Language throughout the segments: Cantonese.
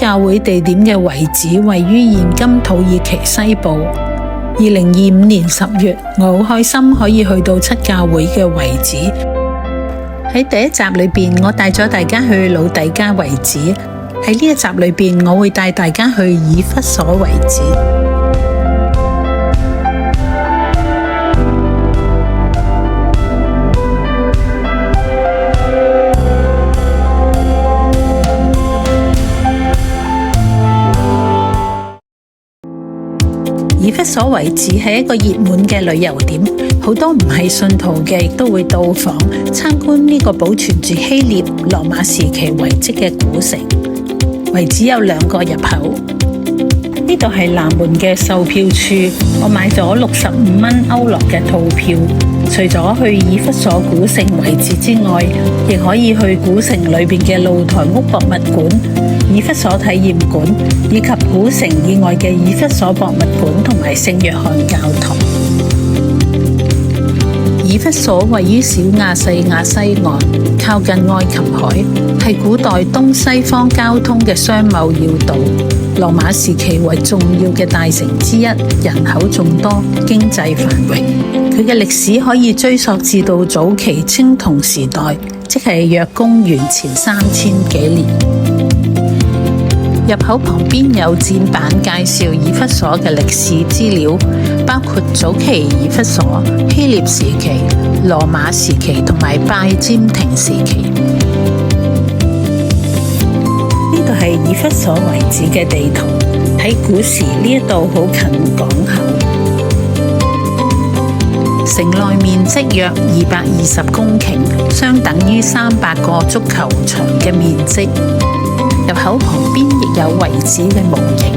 教會地點嘅遺址位於現今土耳其西部。2025年10月，我好開心可以去到七教會嘅遺址。喺第一集裏邊，我帶咗大家去老底嘉遺址。喺呢一集裏邊，我會帶大家去以弗所遺址。以弗所遺址係一個熱門嘅旅遊點，好多唔係信徒嘅亦都會到訪參觀呢個保存住希臘、羅馬時期遺跡嘅古城。遺址有2個入口，呢度係南門嘅售票處，我買咗65蚊歐羅嘅套票。除咗去以弗所古城遺址之外，亦可以去古城裏邊嘅露台屋博物館、以弗所體驗館，以及古城以外嘅以弗所博物館同埋聖約翰教堂。以弗所位於小亞細亞西岸，靠近愛琴海，係古代東西方交通嘅商貿要道。羅馬時期為重要嘅大城之一，人口眾多，經濟繁榮。佢嘅歷史可以追溯至到早期青銅時代，即係約公元前3000幾年。入口旁邊有展板介紹以弗所嘅歷史資料，包括早期以弗所、希臘時期、羅馬時期同埋拜占庭時期。呢度係以弗所遺址嘅地圖，喺古時呢一度好近港口。城內面積約220公頃，相等於300個足球場嘅面積。入口旁邊亦有遺址嘅模型。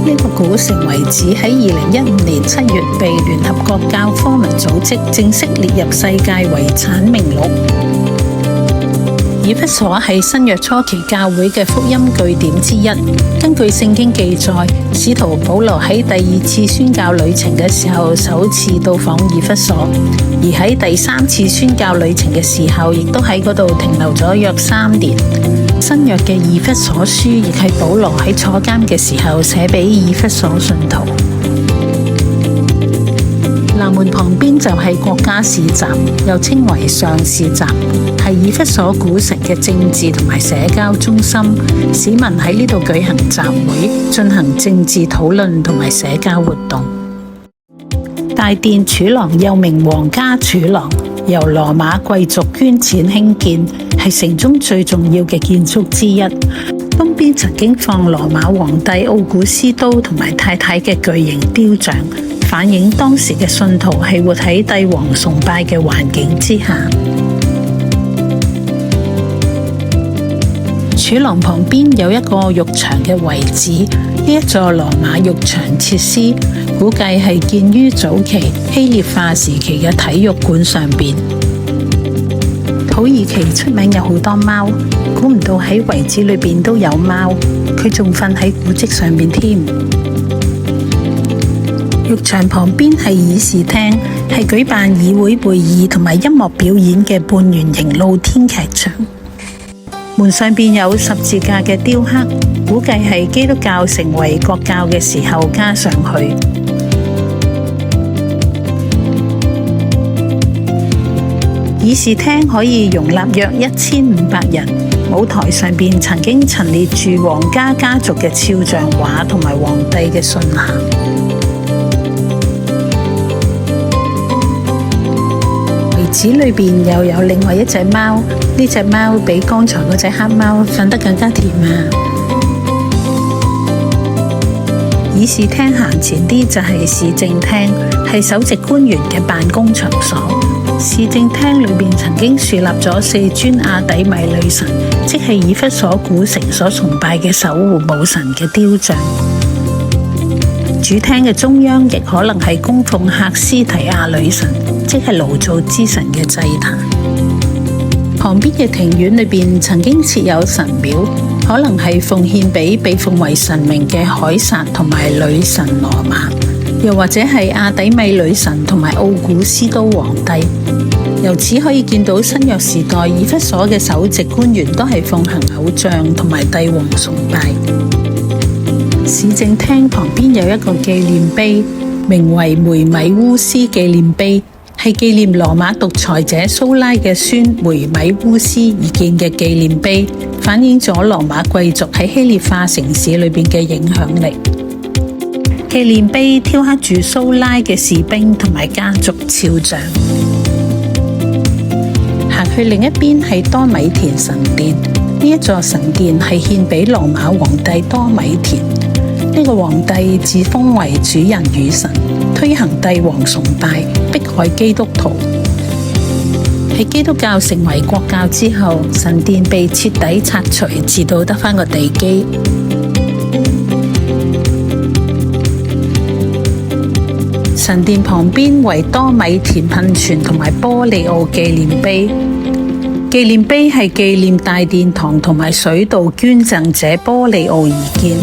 呢個古城遺址喺2015年7月被聯合國教科文組織正式列入世界遺產名錄。以弗所係新約初期教會嘅福音據點之一。根據聖經記載，使徒保羅喺第2次宣教旅程嘅時候首次到訪以弗所，而喺第3次宣教旅程嘅時候，亦都喺嗰度停留咗約3年。新約嘅以弗所書亦係保羅喺坐監嘅時候寫俾以弗所信徒。南門旁邊就係國家市集，又稱為上市集，係以弗所古城嘅政治同埋社交中心。市民喺呢度舉行集會，進行政治討論同埋社交活動。大殿柱廊又名皇家柱廊，由羅馬貴族捐錢興建，係城中最重要嘅建築之一。東邊曾經放羅馬皇帝奧古斯都同埋太太嘅巨型雕像，反映當時嘅信徒係活喺帝王崇拜嘅環境之下。柱廊旁邊有一個浴場嘅遺址，呢一座羅馬浴場設施估計係建於早期希臘化時期嘅體育館上邊。土耳其出名有好多貓，估唔到喺遺址裏邊都有貓，佢仲瞓喺古蹟上面添。浴場旁邊係議事廳，係舉辦議會會議同埋音樂表演嘅半圓形露天劇場。門上邊有十字架嘅雕刻，估計係基督教成為國教嘅時候加上去。議事廳可以容納約1500人，舞台上邊曾經陳列住皇家家族嘅肖像畫同埋皇帝嘅信函。遺址裏邊又有另外一隻貓，呢隻貓比剛才嗰隻黑貓瞓得更加甜啊！議事廳行前啲就係市政廳，係首席官員嘅辦公場所。市政廳裏邊曾經樹立咗4尊阿底米女神，即係以弗所古城所崇拜嘅守護母神嘅雕像。主廳嘅中央亦可能係供奉赫斯提亞女神，即係爐灶之神嘅祭壇。旁邊嘅庭院裏邊曾經設有神廟，可能係奉獻俾被奉為神明嘅凱撒同埋女神羅馬，又或者係阿底米女神同埋奧古斯都皇帝。由此可以見到新約時代以弗所嘅首席官員都係奉行偶偶像同埋帝王崇拜。市政廳旁邊有一個紀念碑，名為梅米烏斯紀念碑，係紀念羅馬獨裁者蘇拉嘅孫梅米烏斯而建嘅紀念碑，反映咗羅馬貴族喺希臘化城市裏邊嘅影響力。紀念碑雕刻住蘇拉嘅士兵同埋家族肖像。行去另一邊係多米田神殿，呢一座神殿係獻俾羅馬皇帝多米田。呢個皇帝自封為主人與神，推行帝王崇拜，迫害基督徒。喺基督教成為國教之後，神殿被徹底拆除，直到得返個地基。神殿旁邊為多米田噴泉同埋波利奧紀念碑。紀念碑係紀念大殿堂同埋水道捐贈者波利奧而建。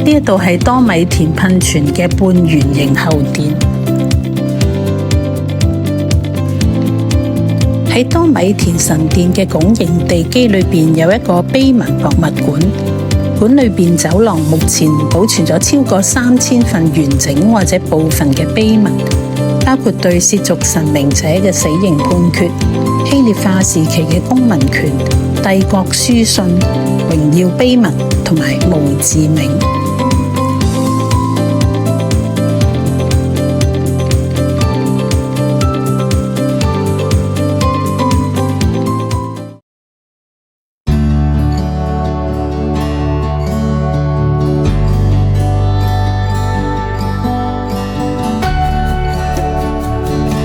呢一度係多米田噴泉嘅半圓形後殿。喺多米田神殿嘅拱形地基裏邊有一個碑文博物館。館裏邊走廊目前保存咗超過3000份完整或者部分嘅碑文，包括對褻瀆神明者嘅死刑判決、希臘化時期嘅公民權、帝國書信、榮耀碑文同埋墓誌銘。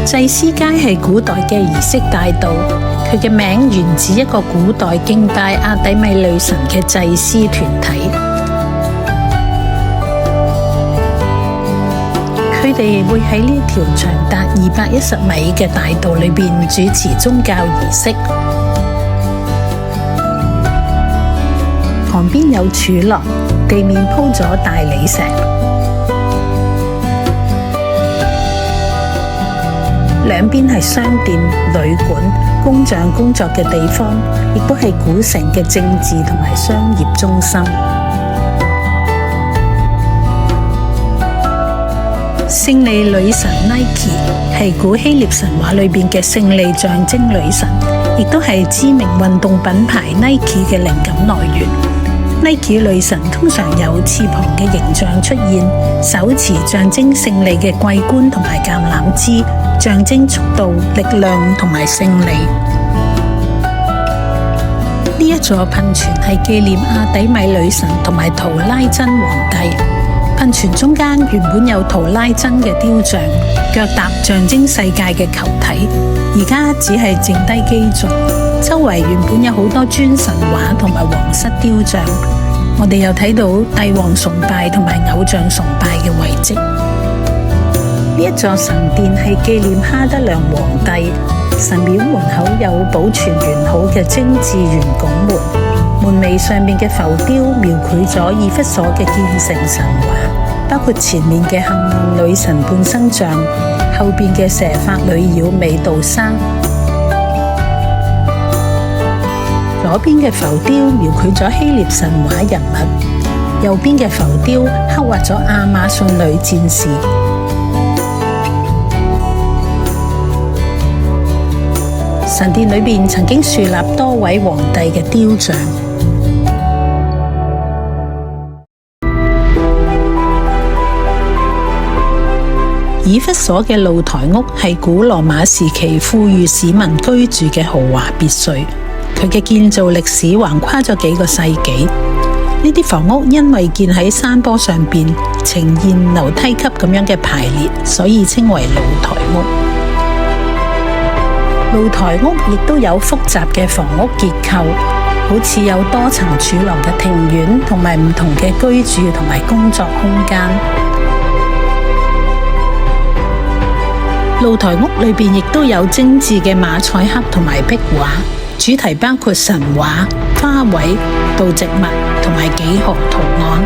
祭司街係古代嘅儀式大道，佢嘅名源自一個古代敬拜阿底米女神嘅祭司團體。佢哋會喺呢條長達210米嘅大道裏邊主持宗教儀式。旁邊有柱廊，地面鋪咗大理石。兩邊係商店、旅館、工匠工作嘅地方，亦都係古城嘅政治同埋商業中心。勝利女神 Nike 係古希臘神話裏邊嘅勝利象徵女神，亦都係知名運動品牌 Nike 嘅靈感來源。Nike 女神通常有翅膀嘅形象出現，手持象徵勝利嘅桂冠同埋橄欖枝，象徵速度、力量同埋勝利。呢一座噴泉係紀念阿底米女神同埋圖拉真皇帝。噴泉中間原本有圖拉真嘅雕像，腳踏象徵世界嘅球體，而家只係剩低基座。周圍原本有好多尊神畫同埋皇室雕像，我哋又睇到帝王崇拜同埋偶像崇拜嘅遺跡。呢一座神殿係紀念哈德良皇帝，神廟門口有保存完好嘅精緻圓拱門，門楣上面嘅浮雕描繪咗以弗所嘅建成神話，包括前面嘅幸運女神半身像，後邊嘅蛇髮女妖美杜莎。左邊嘅浮雕描繪咗希臘神話人物，右邊嘅浮雕刻畫咗亞馬遜女戰士。神殿裏面曾經樹立多位皇帝嘅雕像。以弗所嘅露台屋係古羅馬時期富裕市民居住嘅豪華別墅。佢嘅建造歷史橫跨咗幾個世紀，呢啲房屋因為建喺山坡上邊，呈現樓梯級咁樣嘅排列，所以稱為露台屋。露台屋亦都有複雜嘅房屋結構，好似有多層柱廊嘅庭院，同埋唔同嘅居住同埋工作空間。露台屋裏邊亦都有精緻嘅馬賽克同埋壁畫。主題包括神話、花卉、動植物同埋幾何圖案。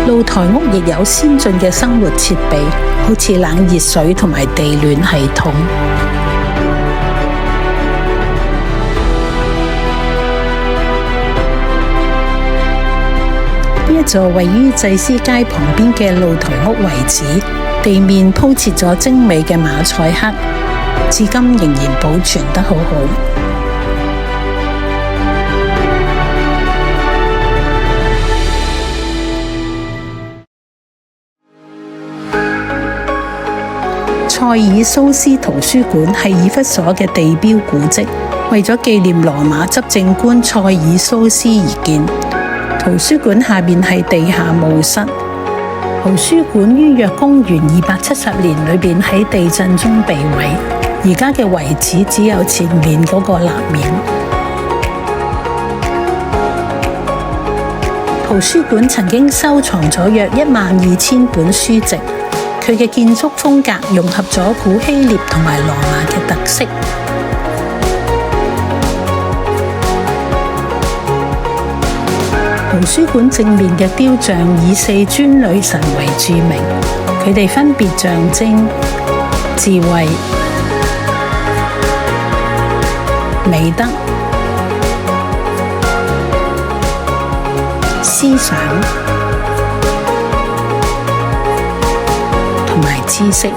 露台屋亦有先進嘅生活設備，好似冷熱水同埋地暖系統。呢一座位於祭司街旁邊嘅露台屋遺址，地面鋪設咗精美嘅馬賽克，至今仍然保存得好好。塞爾蘇斯圖書館係以弗所嘅地標古蹟，為咗紀念羅馬執政官塞爾蘇斯而建。圖書館下面係地下墓室。圖書館於約公元270年裏邊喺地震中被毀，而家嘅遺址只有前面嗰個立面。圖書館曾經收藏咗約12000本書籍。佢嘅建築風格融合咗古希臘同埋羅馬嘅特色。圖書館正面嘅雕像以4尊女神為著名，佢哋分別象徵智慧、美德、思想同埋知識。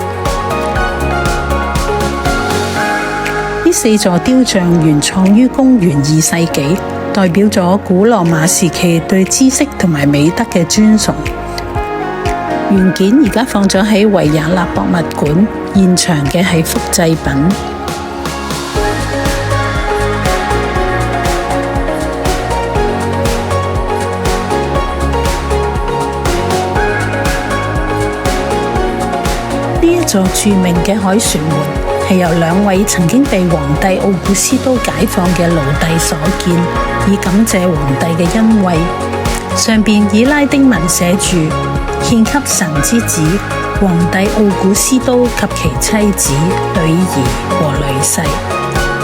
呢4座雕像原創於公元2世紀，代表咗古羅馬時期對知識同埋美德嘅尊崇。原件而家放咗喺維也納博物館，現場嘅係複製品。呢一座著名嘅凱旋門係由2位曾經被皇帝奧古斯都解放嘅奴隸所建，以感謝皇帝嘅恩惠。上邊以拉丁文寫住獻給神之子皇帝奧古斯都及其妻子、女兒和女婿。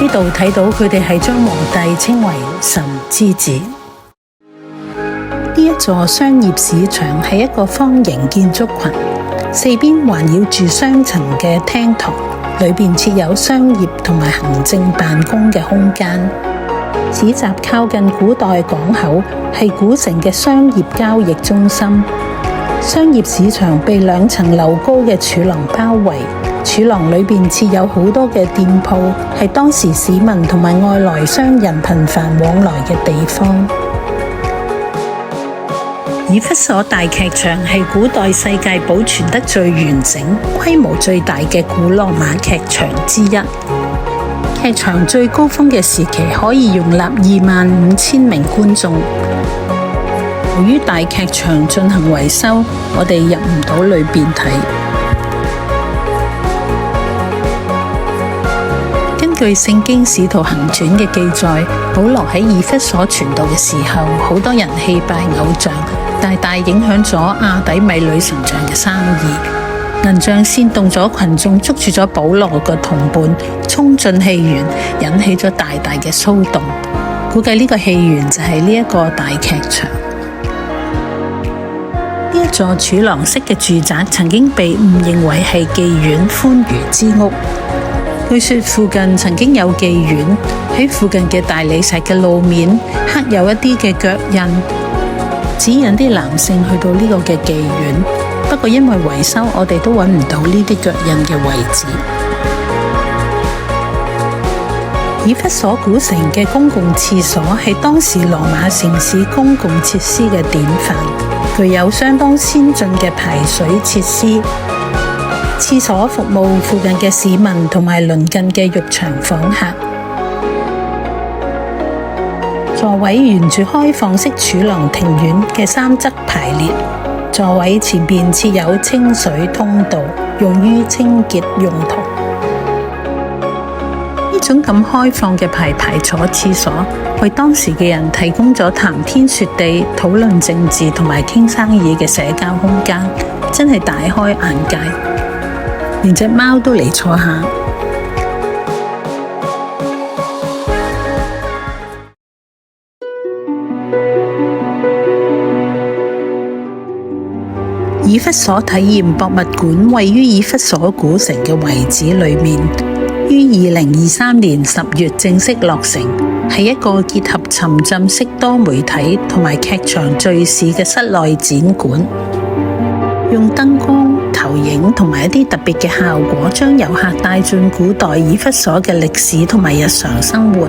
呢度睇到佢哋係將皇帝稱為神之子。呢一座商業市場係一個方形建築群，4邊環繞住雙層嘅廳堂，裏邊設有商業同埋行政辦公嘅空間。市集靠近古代港口，係古城嘅商業交易中心。商業市場被2層樓高嘅柱廊包圍，柱廊裏邊設有好多嘅店鋪，係當時市民同埋外來商人頻繁往來嘅地方。以弗所大劇場係古代世界保存得最完整、規模最大嘅古羅馬劇場之一。劇場最高峰嘅時期可以容納25000名觀眾。由於大劇場進行維修，我哋入唔到裏邊睇。根據聖經使徒行傳嘅記載，保羅喺以弗所傳道嘅時候，好多人棄拜偶像，大大影響咗亞底米女神像嘅生意。能像煽動咗群眾捉住咗保羅嘅同伴，衝進戲院，引起咗大大嘅騷動。估計呢個戲院就係呢一個大劇場。呢一座柱廊式嘅住宅曾經被誤認為係妓院歡愉之屋。據說附近曾經有妓院，喺附近嘅大理石嘅路面刻有一啲嘅腳印，指引啲男性去到呢個嘅妓院。不過因為維修，我哋都揾唔到呢啲腳印嘅位置。以弗所古城嘅公共廁所係當時羅馬城市公共設施嘅典範，具有相當先進嘅排水設施。廁所服務附近嘅市民同埋鄰近嘅浴場訪客。座位沿住開放式柱廊庭院嘅3側排列，座位前面設有清水通道，用於清潔用途。呢種咁開放嘅排坐廁所，為當時嘅人提供咗談天說地、討論政治同埋傾生意嘅社交空間，真係大開眼界。連隻貓都嚟坐下。以弗所體驗博物館位於以弗所古城嘅遺址裏面，於2023年10月正式落成，係一個結合沉浸式多媒體同埋劇場敘事嘅室內展館，用燈光、投影同埋一啲特別嘅效果，將遊客帶進古代以弗所嘅歷史同埋日常生活，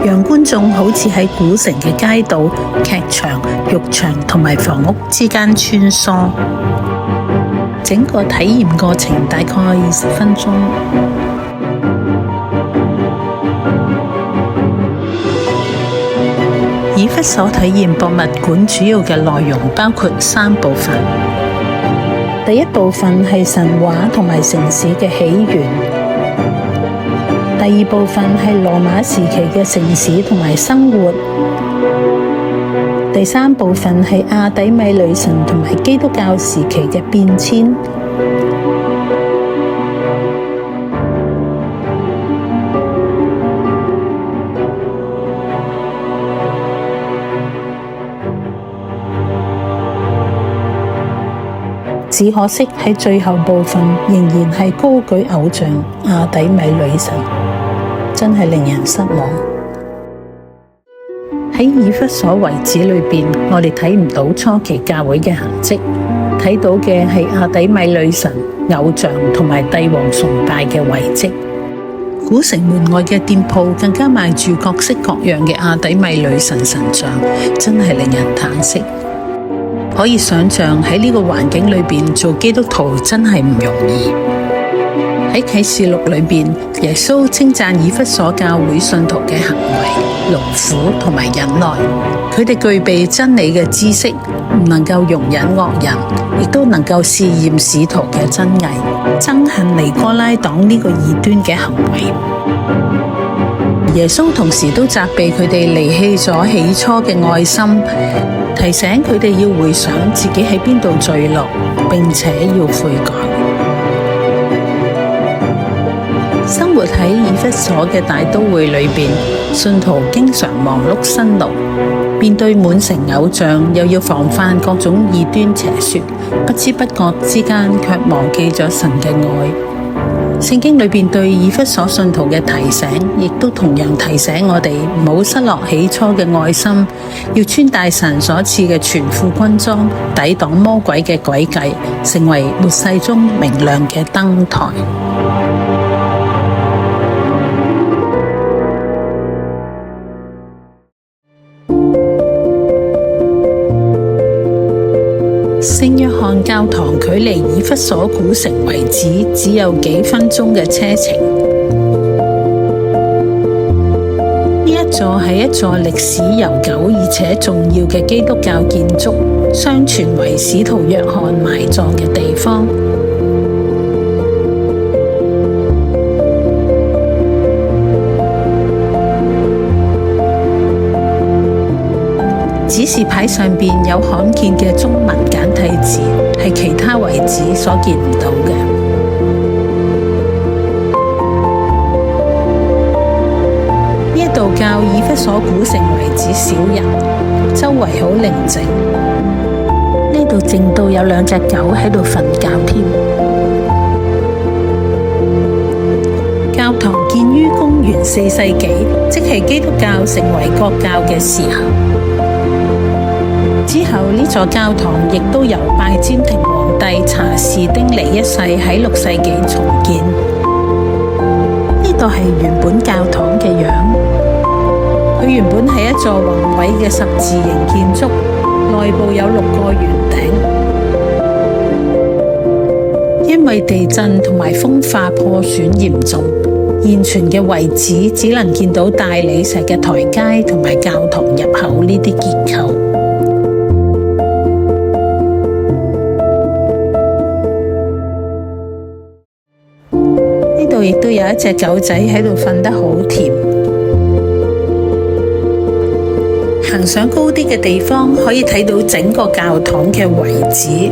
讓觀眾好似喺古城嘅街道、劇場、浴場同埋房屋之間穿梭。整個體驗過程大概20分鐘。以弗所體驗博物館主要嘅內容包括3部分。第一部分係神話同埋城市嘅起源。第二部分係羅馬時期嘅城市同埋生活。第三部分係亞底米女神同埋基督教時期嘅變遷。只可惜喺最後部分仍然係高舉偶像亞底米女神，真係令人失望。喺以弗所遺址裏邊，我哋睇唔到初期教會嘅痕跡，睇到嘅係亞底米女神、偶像同埋帝王崇拜嘅遺跡。古城門外嘅店鋪更加賣住各式各樣嘅亞底米女神神像，真係令人嘆息。可以想象喺呢個環境裏邊做基督徒真係唔容易。喺啟示錄裏邊，耶穌稱讚以弗所教會信徒嘅行為、勞苦同埋忍耐，佢哋具備真理嘅知識，唔能夠容忍惡人，亦都能夠試驗使徒嘅真偽，憎恨尼哥拉黨呢個異端嘅行為。耶穌同時都責備佢哋離棄咗起初嘅愛心，提醒佢哋要回想自己喺邊度墜落，並且要悔改。生活喺以弗所嘅大都會裏邊，信徒經常忙碌辛勞，面對滿城偶像，又要防範各種異端邪說，不知不覺之間卻忘記咗神嘅愛。聖經裏邊對以弗所信徒嘅提醒，亦都同樣提醒我哋唔好失落起初嘅愛心，要穿戴神所賜嘅全副軍裝，抵擋魔鬼嘅詭計，成為末世中明亮嘅燈台。聖約翰教堂距離以弗所古城遺址只有幾分鐘嘅車程。呢一座係一座歷史悠久而且重要嘅基督教建築，相傳為使徒約翰埋葬嘅地方。指示牌上邊有罕見嘅中文簡體字，係其他遺址所見唔到嘅。呢一度較以弗所古城遺址少人，周圍好寧靜。呢度靜到有2隻狗喺度瞓覺添。教堂建於公元4世紀，即係基督教成為國教嘅時候。之後呢座教堂亦都由拜占庭皇帝查士丁尼1世喺6世紀重建。呢度係原本教堂嘅樣，佢原本係一座宏偉嘅十字形建築，內部有6個圓頂。因為地震同埋風化破損嚴重，現存嘅遺址只能見到大理石嘅台階同埋教堂入口呢啲結構。亦都有一隻狗仔喺度瞓得好甜。行上高啲嘅地方，可以睇到整個教堂嘅遺址。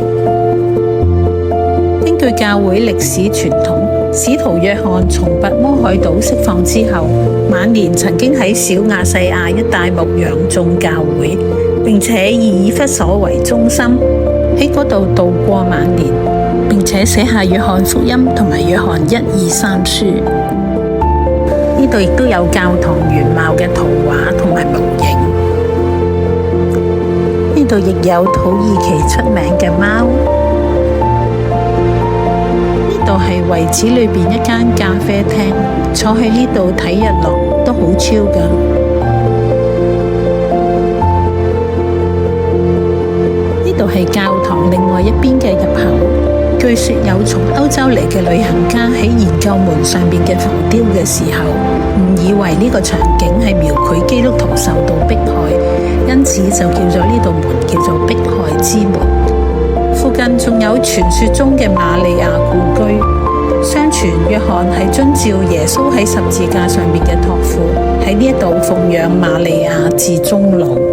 根據教會歷史傳統，使徒約翰從拔摩海島釋放之後，晚年曾經喺小亞細亞一帶牧養眾教會，並且以以弗所為中心。喺嗰度度過晚年，並且寫下約翰福音同埋約翰1、2、3書。呢度亦都有教堂原貌嘅圖畫同埋模型。呢度亦有土耳其出名嘅貓。呢度係遺址裏邊一間咖啡廳，坐喺呢度睇日落都好超噶。呢度係教堂另外一邊嘅入口。據說有從歐洲嚟嘅旅行家喺研究門上邊嘅浮雕嘅時候，誤以為呢個場景係描繪基督徒受到迫害，因此就叫咗呢道門叫做迫害之門。附近仲有傳說中嘅瑪利亞故居，相傳約翰係遵照耶穌喺十字架上面嘅託付，喺呢一度奉養瑪利亞至終老。